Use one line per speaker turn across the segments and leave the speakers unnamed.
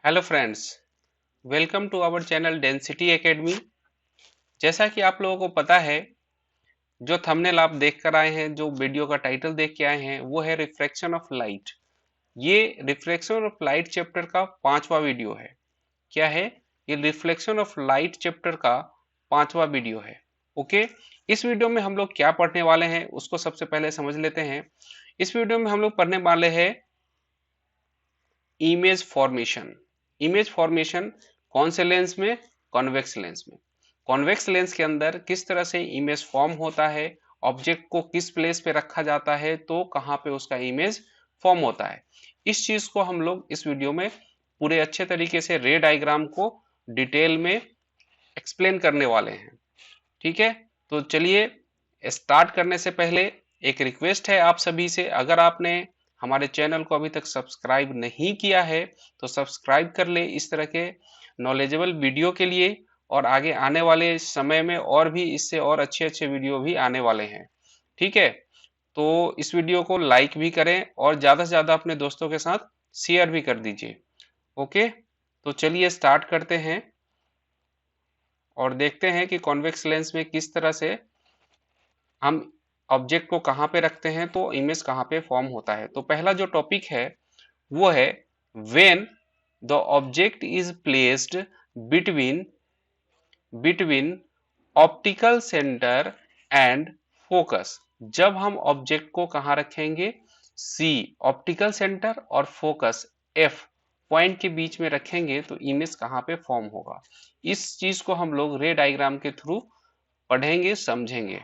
Hello friends, welcome to our channel Density Academy. जैसा कि आप लोगों को पता है, जो थंबनेल आप देख कर आए हैं, जो वीडियो का टाइटल देख के आए हैं, वो है रिफ्रैक्शन ऑफ लाइट। ये रिफ्रैक्शन ऑफ लाइट चैप्टर का 5वां वीडियो है। क्या है ये? रिफ्लेक्शन ऑफ लाइट चैप्टर का 5वां वीडियो है। ओके, इस वीडियो में हम लोग क्या पढ़ने वाले हैं उसको सबसे पहले समझ लेते हैं। इस वीडियो में हम लोग पढ़ने वाले हैं इमेज फॉर्मेशन। इमेज फॉर्मेशन कौन से लेंस में? कॉन्वेक्स लेंस में। कॉन्वेक्स लेंस के अंदर किस तरह से इमेज फॉर्म होता है, ऑब्जेक्ट को किस प्लेस पे रखा जाता है तो कहाँ पे उसका इमेज फॉर्म होता है, इस चीज को हम लोग इस वीडियो में पूरे अच्छे तरीके से रे डायग्राम को डिटेल में एक्सप्लेन करने वाले हैं। ठीक है, तो चलिए स्टार्ट करने से पहले एक रिक्वेस्ट है आप सभी से, अगर आपने हमारे चैनल को अभी तक सब्सक्राइब नहीं किया है तो सब्सक्राइब कर ले इस तरह के नॉलेजेबल वीडियो के लिए। और आगे आने वाले समय में और भी इससे और अच्छे अच्छे वीडियो भी आने वाले हैं। ठीक है, तो इस वीडियो को लाइक भी करें और ज्यादा से ज्यादा अपने दोस्तों के साथ शेयर भी कर दीजिए। ओके, तो चलिए स्टार्ट करते हैं और देखते हैं कि कॉन्वेक्स लेंस में किस तरह से हम ऑब्जेक्ट को कहाँ पे रखते हैं तो इमेज कहाँ पे फॉर्म होता है। तो पहला जो टॉपिक है वो है when the object is placed between between optical centre and focus. जब हम ऑब्जेक्ट को कहाँ रखेंगे? सी ऑप्टिकल सेंटर और फोकस एफ पॉइंट के बीच में रखेंगे तो इमेज कहाँ पे फॉर्म होगा। इस चीज को हम लोग रे डायग्राम के थ्रू पढ़ेंगे, समझेंगे।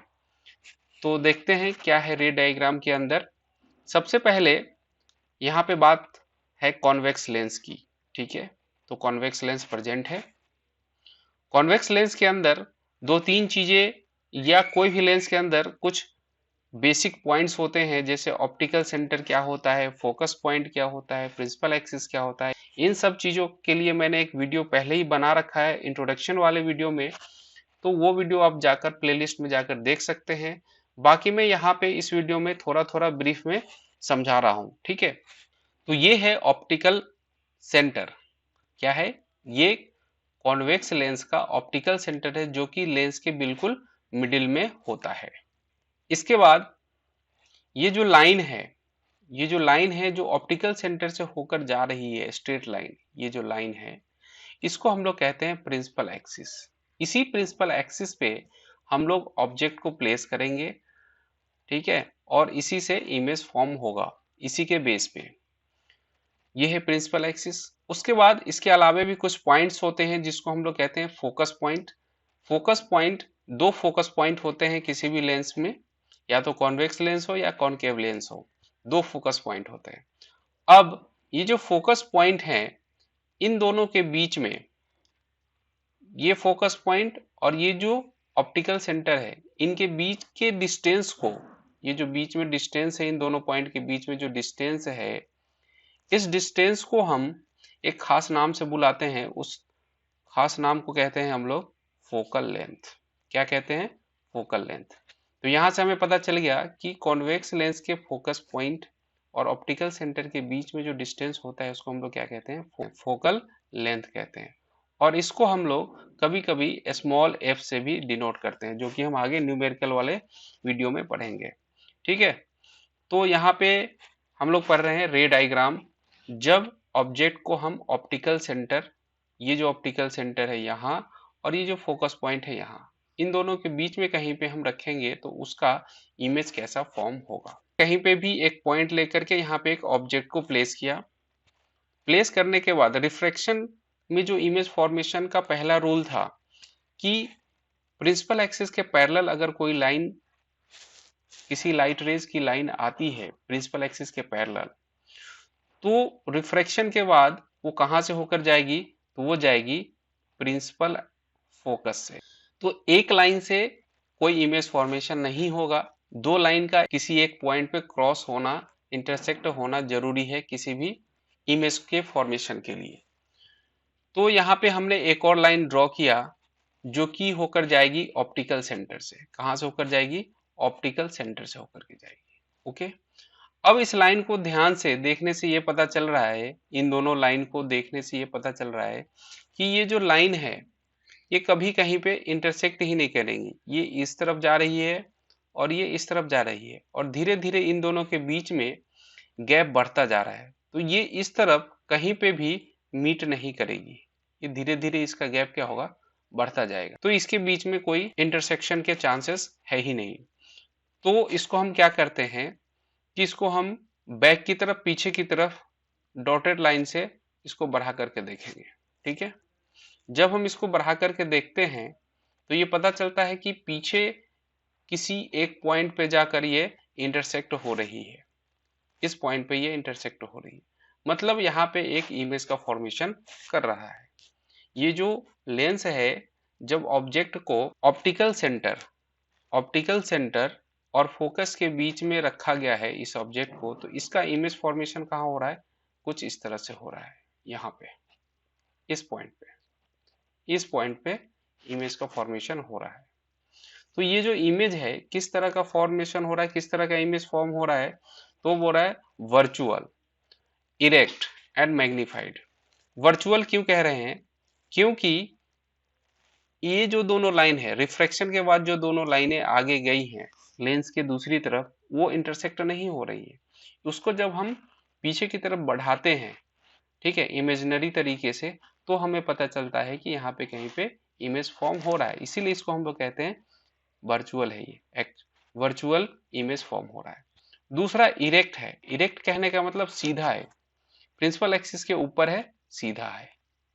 तो देखते हैं क्या है रे डायग्राम के अंदर। सबसे पहले यहाँ पे बात है कॉन्वेक्स लेंस की। ठीक है, तो कॉन्वेक्स लेंस प्रेजेंट है। कॉन्वेक्स लेंस के अंदर दो तीन चीजें या कोई भी लेंस के अंदर कुछ बेसिक पॉइंट्स होते हैं, जैसे ऑप्टिकल सेंटर क्या होता है, फोकस पॉइंट क्या होता है, प्रिंसिपल एक्सिस क्या होता है। इन सब चीजों के लिए मैंने एक वीडियो पहले ही बना रखा है इंट्रोडक्शन वाले वीडियो में, तो वो वीडियो आप जाकर प्लेलिस्ट में जाकर देख सकते हैं। बाकी मैं यहाँ पे इस वीडियो में थोड़ा थोड़ा ब्रीफ में समझा रहा हूँ। ठीक है, तो ये है ऑप्टिकल सेंटर। क्या है ये? कॉन्वेक्स लेंस का ऑप्टिकल सेंटर है जो कि लेंस के बिल्कुल मिडिल में होता है। इसके बाद ये जो लाइन है, ये जो लाइन है जो ऑप्टिकल सेंटर से होकर जा रही है, स्ट्रेट लाइन, ये जो लाइन है इसको हम लोग कहते हैं प्रिंसिपल एक्सिस। इसी प्रिंसिपल एक्सिस पे हम लोग ऑब्जेक्ट को प्लेस करेंगे। ठीक है, और इसी से इमेज फॉर्म होगा, इसी के बेस पे। ये है प्रिंसिपल एक्सिस। उसके बाद इसके अलावा भी कुछ पॉइंट्स होते हैं जिसको हम लोग कहते हैं फोकस पॉइंट। फोकस पॉइंट, दो फोकस पॉइंट होते हैं किसी भी लेंस में, या तो कॉन्वेक्स लेंस हो या कॉनकेव लेंस हो, दो फोकस पॉइंट होते हैं। अब ये जो फोकस पॉइंट है, इन दोनों के बीच में ये फोकस पॉइंट और ये जो ऑप्टिकल सेंटर है, इनके बीच के डिस्टेंस को, ये जो बीच में डिस्टेंस है, इन दोनों पॉइंट के बीच में जो डिस्टेंस है, इस डिस्टेंस को हम एक खास नाम से बुलाते हैं। उस खास नाम को कहते हैं हम लोग फोकल लेंथ। क्या कहते हैं? Focal length. तो यहां से हमें पता चल गया कि कॉन्वेक्स लेंस के फोकस पॉइंट और ऑप्टिकल सेंटर के बीच में जो डिस्टेंस होता है उसको हम लोग क्या कहते हैं? फोकल लेंथ कहते हैं। और इसको हम लोग कभी कभी स्मॉल एफ से भी डिनोट करते हैं, जो कि हम आगे न्यूमेरिकल वाले वीडियो में पढ़ेंगे। ठीक है, तो यहाँ पे हम लोग पढ़ रहे हैं रे डायग्राम। जब ऑब्जेक्ट को हम ऑप्टिकल सेंटर, ये जो ऑप्टिकल सेंटर है यहाँ और ये जो फोकस पॉइंट है यहाँ, इन दोनों के बीच में कहीं पे हम रखेंगे तो उसका इमेज कैसा फॉर्म होगा। कहीं पे भी एक पॉइंट लेकर के यहाँ पे एक ऑब्जेक्ट को प्लेस किया। प्लेस करने के बाद रिफ्रैक्शन में जो इमेज फॉर्मेशन का पहला रूल था कि प्रिंसिपल एक्सिस के पैरेलल अगर कोई लाइन, किसी लाइट रेज की लाइन आती है प्रिंसिपल एक्सिस के पैरेलल, तो रिफ्रैक्शन के बाद वो कहां से होकर जाएगी? तो वो जाएगी प्रिंसिपल फोकस से। तो एक लाइन से कोई इमेज फॉर्मेशन नहीं होगा, दो लाइन का किसी एक पॉइंट पे क्रॉस होना, इंटरसेक्ट होना जरूरी है किसी भी इमेज के फॉर्मेशन के लिए। तो यहाँ पे हमने एक और लाइन ड्रॉ किया जो कि होकर जाएगी ऑप्टिकल सेंटर से। कहां से होकर जाएगी? ऑप्टिकल सेंटर से होकर के जाएगी। ओके, अब इस लाइन को ध्यान से देखने से ये पता चल रहा है, इन दोनों लाइन को देखने से ये पता चल रहा है कि ये जो लाइन है ये कभी कहीं पे इंटरसेक्ट ही नहीं करेंगी। ये इस तरफ जा रही है और ये इस तरफ जा रही है, और धीरे धीरे इन दोनों के बीच में गैप बढ़ता जा रहा है। तो ये इस तरफ कहीं पे भी मीट नहीं करेगी, ये धीरे धीरे इसका गैप क्या होगा, बढ़ता जाएगा। तो इसके बीच में कोई इंटरसेक्शन के चांसेस है ही नहीं। तो इसको हम क्या करते हैं कि इसको हम बैक की तरफ, पीछे की तरफ डॉटेड लाइन से इसको बढ़ा करके देखेंगे। ठीक है, जब हम इसको बढ़ा करके देखते हैं तो ये पता चलता है कि पीछे किसी एक पॉइंट पे जाकर ये इंटरसेक्ट हो रही है, इस पॉइंट पे ये इंटरसेक्ट हो रही है, मतलब यहाँ पे एक इमेज का फॉर्मेशन कर रहा है। ये जो लेंस है, जब ऑब्जेक्ट को ऑप्टिकल सेंटर और फोकस के बीच में रखा गया है इस ऑब्जेक्ट को, तो इसका इमेज फॉर्मेशन कहाँ हो रहा है, कुछ इस तरह से हो रहा है। यहाँ पे इस पॉइंट पे इमेज का फॉर्मेशन हो रहा है। तो ये जो इमेज है किस तरह का फॉर्मेशन हो रहा है, किस तरह का इमेज फॉर्म हो रहा है, तो वो रहा है virtual, erect and magnified. Virtual क्यों कह रहे हैं, क्योंकि ये जो दोनों लाइन है, रिफ्रैक्शन के बाद जो दोनों लाइनें आगे गई हैं लेंस के दूसरी तरफ, वो इंटरसेक्ट नहीं हो रही है। उसको जब हम पीछे की तरफ बढ़ाते हैं, ठीक है, इमेजिनरी तरीके से, तो हमें पता चलता है कि यहाँ पे कहीं पे इमेज फॉर्म हो रहा है। इसीलिए इसको हम लोग कहते हैं वर्चुअल है, ये वर्चुअल इमेज फॉर्म हो रहा है। दूसरा इरेक्ट है। इरेक्ट कहने का मतलब सीधा है, प्रिंसिपल एक्सिस के ऊपर है, सीधा है।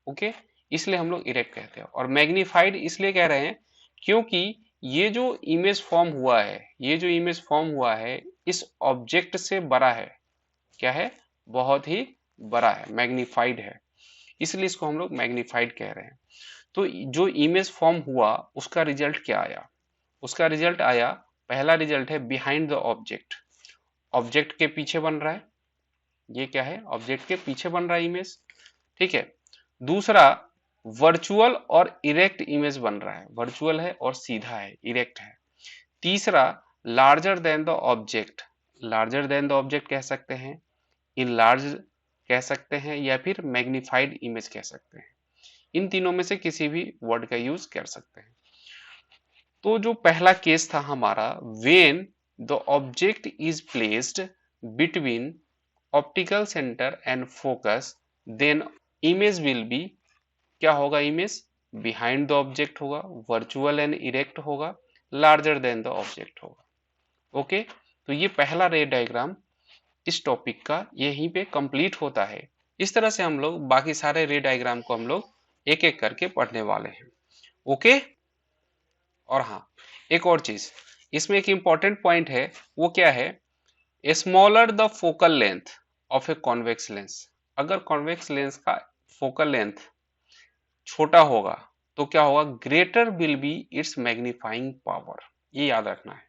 ओके, इसलिए हम लोग इरेक्ट कहते हैं। और मैग्नीफाइड इसलिए कह रहे हैं क्योंकि ये जो इमेज फॉर्म हुआ है, ये जो इमेज फॉर्म हुआ है इस ऑब्जेक्ट से बड़ा है। क्या है, बहुत ही बड़ा है, मैग्नीफाइड है, इसलिए इसको हम लोग मैग्नीफाइड कह रहे हैं। तो जो इमेज फॉर्म हुआ उसका रिजल्ट क्या आया, उसका रिजल्ट आया, पहला रिजल्ट है बिहाइंड द ऑब्जेक्ट, ऑब्जेक्ट के पीछे बन रहा है। ये क्या है, ऑब्जेक्ट के पीछे बन रहा है इमेज। ठीक है, दूसरा वर्चुअल और इरेक्ट इमेज बन रहा है, वर्चुअल है और सीधा है, इरेक्ट है। तीसरा larger than the object, larger than the object कह सकते हैं, इन लार्ज कह सकते हैं, या फिर मैग्नीफाइड इमेज कह सकते हैं। इन तीनों में से किसी भी वर्ड का यूज कर सकते हैं। तो जो पहला केस था हमारा, when the object is placed between optical centre and focus, then image will be, क्या होगा, इमेज बिहाइंड द ऑब्जेक्ट होगा, वर्चुअल एंड इरेक्ट होगा, लार्जर देन द ऑब्जेक्ट होगा। ओके, तो ये पहला रे डायग्राम इस टॉपिक का यहीं पे कंप्लीट होता है। इस तरह से हम लोग बाकी सारे रे डायग्राम को हम लोग एक एक करके पढ़ने वाले हैं। ओके, और हाँ, एक और चीज इसमें एक इंपॉर्टेंट पॉइंट है, वो क्या है, smaller the focal length of a convex lens. अगर कॉन्वेक्स लेंस का फोकल लेंथ छोटा होगा तो क्या होगा, greater will be it's magnifying power. ये याद रखना है,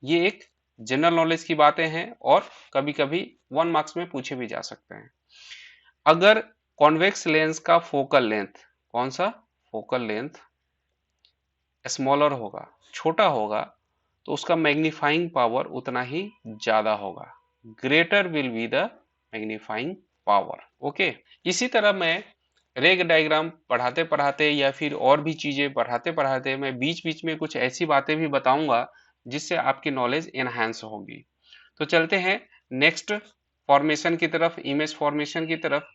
ये एक जनरल नॉलेज की बातें हैं और कभी कभी 1 मार्क्स में पूछे भी जा सकते हैं। अगर कॉन्वेक्स लेंस का फोकल लेंथ, कौन सा, फोकल लेंथ स्मॉलर होगा, छोटा होगा, तो उसका मैग्नीफाइंग पावर उतना ही ज्यादा होगा, greater will be the magnifying power. Okay, इसी तरह मैं रेग डायग्राम पढ़ाते पढ़ाते या फिर और भी चीजें पढ़ाते पढ़ाते मैं बीच बीच में कुछ ऐसी बातें भी बताऊंगा जिससे आपकी नॉलेज एनहांस होगी। तो चलते हैं नेक्स्ट फॉर्मेशन की तरफ, इमेज फॉर्मेशन की तरफ।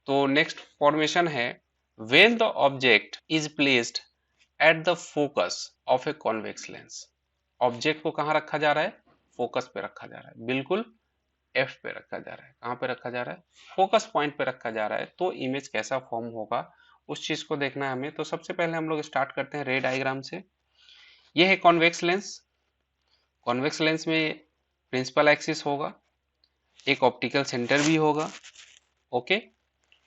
तो नेक्स्ट फॉर्मेशन है, when the object is placed at the focus of a convex lens. Object को कहां रखा जा रहा है, फोकस पे रखा जा रहा है, बिल्कुल एफ पे रखा जा रहा है। कहां पे रखा जा रहा है, फोकस पॉइंट पे रखा जा रहा है। तो इमेज कैसा फॉर्म होगा उस चीज को देखना है हमें। तो सबसे पहले हम लोग स्टार्ट करते हैं रे डायग्राम से। ये है कॉन्वेक्स लेंस, कॉन्वेक्स लेंस में प्रिंसिपल एक्सिस होगा, एक ऑप्टिकल सेंटर भी होगा। ओके,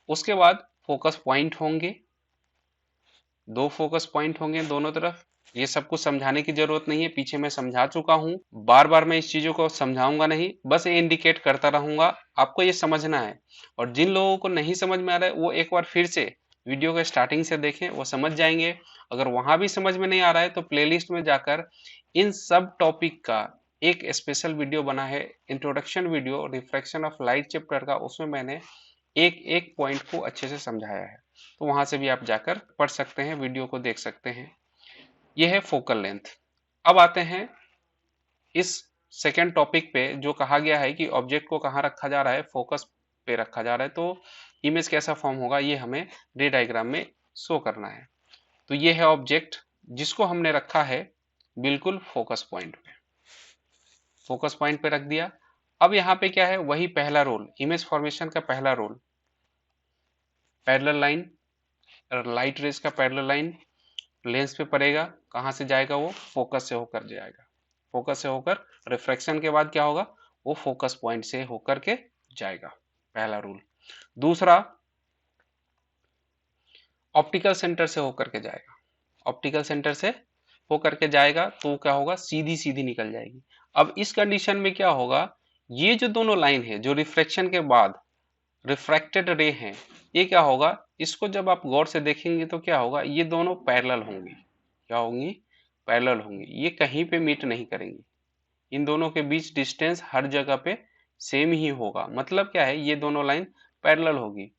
उसके बाद फोकस पॉइंट होंगे, 2 फोकस पॉइंट होंगे दोनों तरफ। ये सब कुछ समझाने की जरूरत नहीं है, पीछे मैं समझा चुका हूं, बार बार मैं इस चीजों को समझाऊंगा नहीं, बस ये इंडिकेट करता रहूंगा, आपको ये समझना है। और जिन लोगों को नहीं समझ में आ रहा है वो एक बार फिर से वीडियो के स्टार्टिंग से देखें, वो समझ जाएंगे। अगर वहां भी समझ में नहीं आ रहा है तो प्लेलिस्ट में जाकर इन सब टॉपिक का एक स्पेशल वीडियो बना है, introduction video refraction of light chapter का, उसमें मैंने एक एक पॉइंट को अच्छे से समझाया है, तो वहां से भी आप जाकर पढ़ सकते हैं, वीडियो को देख सकते हैं। यह है फोकल लेंथ। अब आते हैं इस सेकेंड टॉपिक पे, जो कहा गया है कि ऑब्जेक्ट को कहाँ रखा जा रहा है, फोकस पे रखा जा रहा है, तो इमेज कैसा फॉर्म होगा ये हमें रे डायग्राम में शो करना है। तो ये है ऑब्जेक्ट जिसको हमने रखा है बिल्कुल फोकस पॉइंट पे, फोकस पॉइंट पे रख दिया। अब यहाँ पे क्या है, वही पहला रूल, इमेज फॉर्मेशन का पहला rule, parallel line, light rays का पैरेलल लाइन लेंस पे पड़ेगा, कहाँ से जाएगा, वो फोकस से होकर जाएगा, फोकस से होकर रिफ्रैक्शन के बाद क्या होगा, वो फोकस पॉइंट से होकर के जाएगा, पहला रूल। दूसरा, ऑप्टिकल सेंटर से होकर के जाएगा, ऑप्टिकल सेंटर से होकर के जाएगा तो क्या होगा, सीधी सीधी निकल जाएगी। अब इस कंडीशन में क्या होगा, ये जो दोनों लाइन है जो रिफ्रैक्शन के बाद रिफ्रैक्टेड रे हैं, ये क्या होगा, इसको जब आप गौर से देखेंगे तो क्या होगा, ये दोनों पैरेलल होंगी, क्या होंगी, पैरेलल होंगी, ये कहीं पे मीट नहीं करेंगी, इन दोनों के बीच डिस्टेंस हर जगह पे सेम ही होगा, मतलब क्या है, ये दोनों लाइन पैरेलल होगी।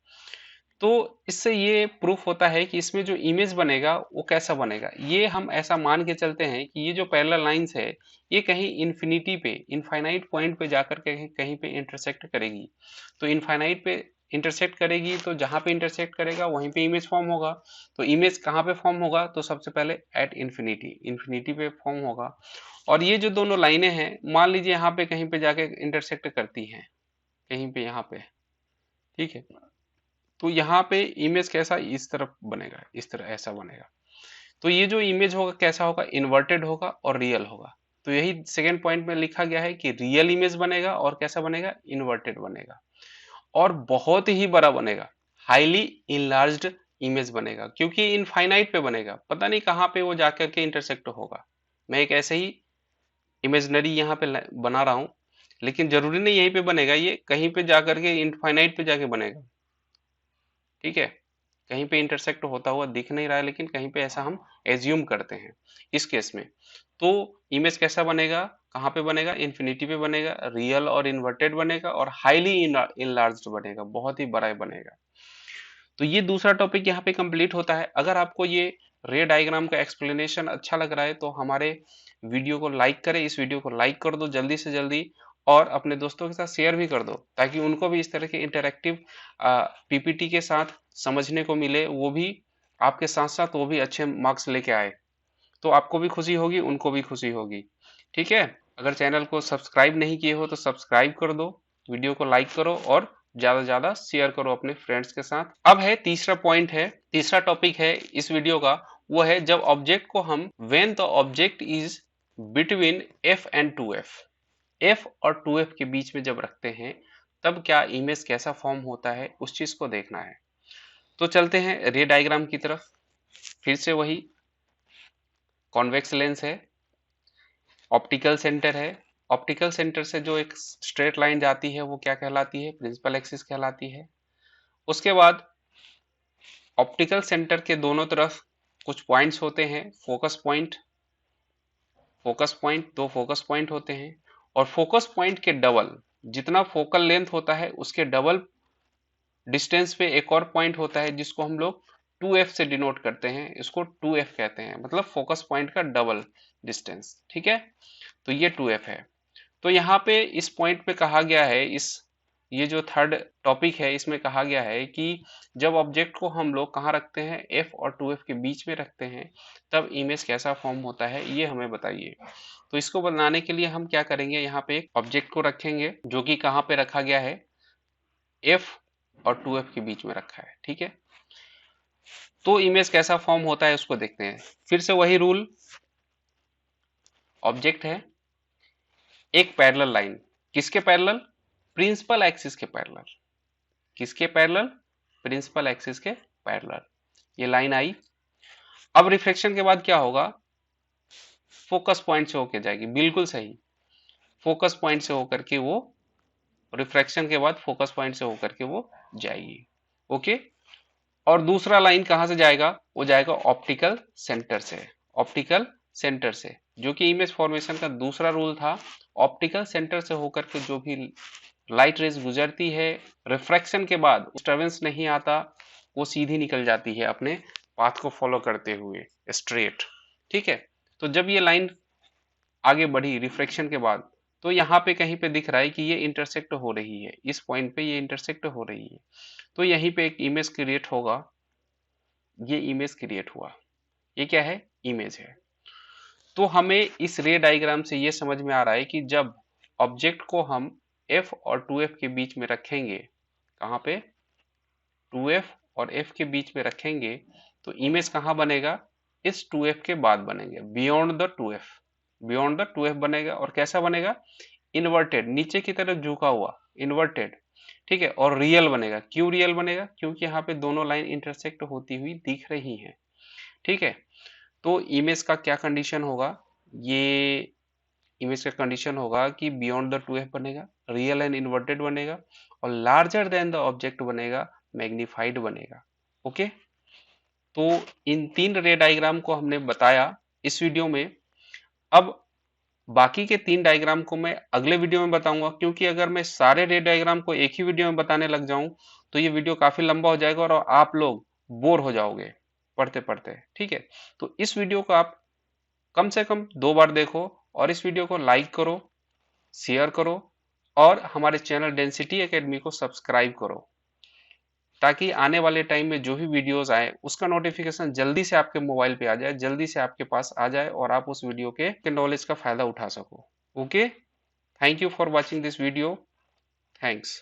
तो इससे ये प्रूफ होता है कि इसमें जो इमेज बनेगा वो कैसा बनेगा, ये हम ऐसा मान के चलते हैं कि ये जो पैरेलल लाइंस है ये कहीं इन्फिनिटी पे, इनफाइनाइट पॉइंट पे जाकर के कहीं पे इंटरसेक्ट करेगी। तो इनफाइनाइट पे इंटरसेक्ट करेगी, तो जहां पे इंटरसेक्ट करेगा वहीं पे इमेज फॉर्म होगा। तो इमेज कहाँ पे फॉर्म होगा, तो सबसे पहले एट इन्फिनिटी, इन्फिनिटी पे फॉर्म होगा। और ये जो दोनों लाइनें हैं, मान लीजिए यहाँ पे कहीं पे जाके इंटरसेक्ट करती हैं, कहीं पे यहाँ पे, ठीक है, तो यहाँ पे इमेज कैसा, इस तरफ बनेगा, इस तरह ऐसा बनेगा। तो ये जो इमेज होगा कैसा होगा, इन्वर्टेड होगा और रियल होगा। तो यही सेकेंड पॉइंट में लिखा गया है कि रियल इमेज बनेगा और कैसा बनेगा, इन्वर्टेड बनेगा और बहुत ही बड़ा बनेगा, हाईली इनलार्ज्ड इमेज बनेगा, क्योंकि इनफाइनाइट पे बनेगा, पता नहीं कहाँ पे वो जाकर के इंटरसेक्ट होगा। मैं एक ऐसे ही इमेजनरी यहाँ पे बना रहा हूँ, लेकिन जरूरी नहीं यहीं पे बनेगा, ये कहीं पे जाकर के इनफाइनाइट पे जाके बनेगा, ठीक है, कहीं पे इंटरसेक्ट होता हुआ दिख नहीं रहा है, लेकिन कहीं पे ऐसा हम एज्यूम करते हैं इस केस में। तो इमेज कैसा बनेगा, कहाँ पे बनेगा, इन्फिनिटी पे बनेगा, रियल और इन्वर्टेड बनेगा और हाईली इनलार्ज्ड बनेगा, बहुत ही बड़ा बनेगा। तो ये दूसरा टॉपिक यहाँ पे कंप्लीट होता है। अगर आपको ये रे डायग्राम का एक्सप्लेनेशन अच्छा लग रहा है तो हमारे वीडियो को लाइक करें, इस वीडियो को लाइक कर दो जल्दी से जल्दी, और अपने दोस्तों के साथ शेयर भी कर दो, ताकि उनको भी इस तरह के इंटरैक्टिव पीपीटी के साथ समझने को मिले, वो भी आपके साथ साथ वो भी अच्छे मार्क्स लेके आए, तो आपको भी खुशी होगी, उनको भी खुशी होगी, ठीक है। अगर चैनल को सब्सक्राइब नहीं किए हो तो सब्सक्राइब कर दो, वीडियो को लाइक करो और ज्यादा से ज्यादा शेयर करो अपने फ्रेंड्स के साथ। अब है तीसरा पॉइंट है, तीसरा टॉपिक है इस वीडियो का, वो है जब ऑब्जेक्ट को हम when the object is between F and 2f, F और 2f के बीच में जब रखते हैं तब क्या इमेज कैसा फॉर्म होता है, उस चीज को देखना है। तो चलते हैं रे डायग्राम की तरफ। फिर से वही कॉन्वेक्स लेंस है, ऑप्टिकल सेंटर है, ऑप्टिकल सेंटर से जो एक स्ट्रेट लाइन जाती है वो क्या कहलाती है, प्रिंसिपल एक्सिस कहलाती है। उसके बाद ऑप्टिकल सेंटर के दोनों तरफ कुछ पॉइंट्स होते हैं, फोकस पॉइंट, फोकस पॉइंट, दो फोकस पॉइंट होते हैं, और फोकस पॉइंट के डबल, जितना फोकल लेंथ होता है उसके डबल डिस्टेंस पे एक और पॉइंट होता है जिसको हम लोग 2f से डिनोट करते हैं, इसको 2f कहते हैं, मतलब फोकस पॉइंट का डबल डिस्टेंस, ठीक है। तो ये 2f है। तो यहाँ पे इस पॉइंट पे कहा गया है, इस ये जो थर्ड टॉपिक है इसमें कहा गया है कि जब ऑब्जेक्ट को हम लोग कहाँ रखते हैं, f और 2f के बीच में रखते हैं, तब इमेज कैसा फॉर्म होता है ये हमें बताइए। तो इसको बनाने के लिए हम क्या करेंगे, यहाँ पे एक ऑब्जेक्ट को रखेंगे जो कि कहाँ पे रखा गया है, f और 2f के बीच में रखा है, ठीक है। तो इमेज कैसा फॉर्म होता है उसको देखते हैं। फिर से वही रूल, ऑब्जेक्ट है, एक पैरेलल लाइन, किसके पैरेलल, प्रिंसिपल एक्सिस के पैरेलल, किसके पैरेलल, प्रिंसिपल एक्सिस के पैरेलल, ये लाइन आई। अब रिफ्लेक्शन के बाद क्या होगा, फोकस पॉइंट से होकर जाएगी, बिल्कुल सही, फोकस पॉइंट से होकर के वो, रिफ्रैक्शन के बाद फोकस पॉइंट से होकर के वो जाएगी, ओके। और दूसरा लाइन कहां से जाएगा, वो जाएगा ऑप्टिकल सेंटर से, ऑप्टिकल सेंटर से, जो कि इमेज फॉर्मेशन का दूसरा रूल था। ऑप्टिकल सेंटर से होकर के जो भी लाइट रेज गुजरती है, रिफ्रैक्शन के बाद डिस्टर्बेंस नहीं आता, वो सीधी निकल जाती है अपने पाथ को फॉलो करते हुए स्ट्रेट। ठीक है, तो जब ये लाइन आगे बढ़ी रिफ्रैक्शन के बाद, तो यहाँ पे कहीं पे दिख रहा है कि ये इंटरसेक्ट हो रही है, इस पॉइंट पे ये इंटरसेक्ट हो रही है, तो यहीं पे एक इमेज क्रिएट होगा। ये इमेज क्रिएट हुआ, ये क्या है, इमेज है। तो हमें इस रे डायग्राम से ये समझ में आ रहा है कि जब ऑब्जेक्ट को हम एफ और 2f के बीच में रखेंगे, कहाँ पे, 2f और f के बीच में रखेंगे, तो इमेज कहाँ बनेगा, इस 2f के बाद बनेंगे, beyond the 2f, beyond the 2f बनेगा। और कैसा बनेगा, इन्वर्टेड, नीचे की तरफ झुका हुआ, इन्वर्टेड। ठीक है, और रियल बनेगा। क्यों रियल बनेगा, क्योंकि यहाँ पे दोनों लाइन इंटरसेक्ट होती हुई दिख रही हैं। ठीक है, तो इमेज का क्या कंडीशन होगा, ये इमेज का कंडीशन होगा कि बियॉन्ड द 2f बनेगा, रियल एंड इन्वर्टेड बनेगा, और लार्जर देन द ऑब्जेक्ट बनेगा, मैग्निफाइड बनेगा। ओके, तो इन तीन रे डायग्राम को हमने बताया इस वीडियो में। अब बाकी के तीन डायग्राम को मैं अगले वीडियो में बताऊंगा, क्योंकि अगर मैं सारे रे डायग्राम को एक ही वीडियो में बताने लग जाऊं तो ये वीडियो काफी लंबा हो जाएगा और आप लोग बोर हो जाओगे पढ़ते पढ़ते। ठीक है, तो इस वीडियो को आप कम से कम 2 बार देखो, और इस वीडियो को लाइक करो, शेयर करो, और हमारे चैनल डेंसिटी एकेडमी को सब्सक्राइब करो, ताकि आने वाले टाइम में जो भी वीडियोस आए उसका नोटिफिकेशन जल्दी से आपके मोबाइल पे आ जाए, जल्दी से आपके पास आ जाए, और आप उस वीडियो के नॉलेज का फायदा उठा सको। Okay, thank you for watching this video. Thanks.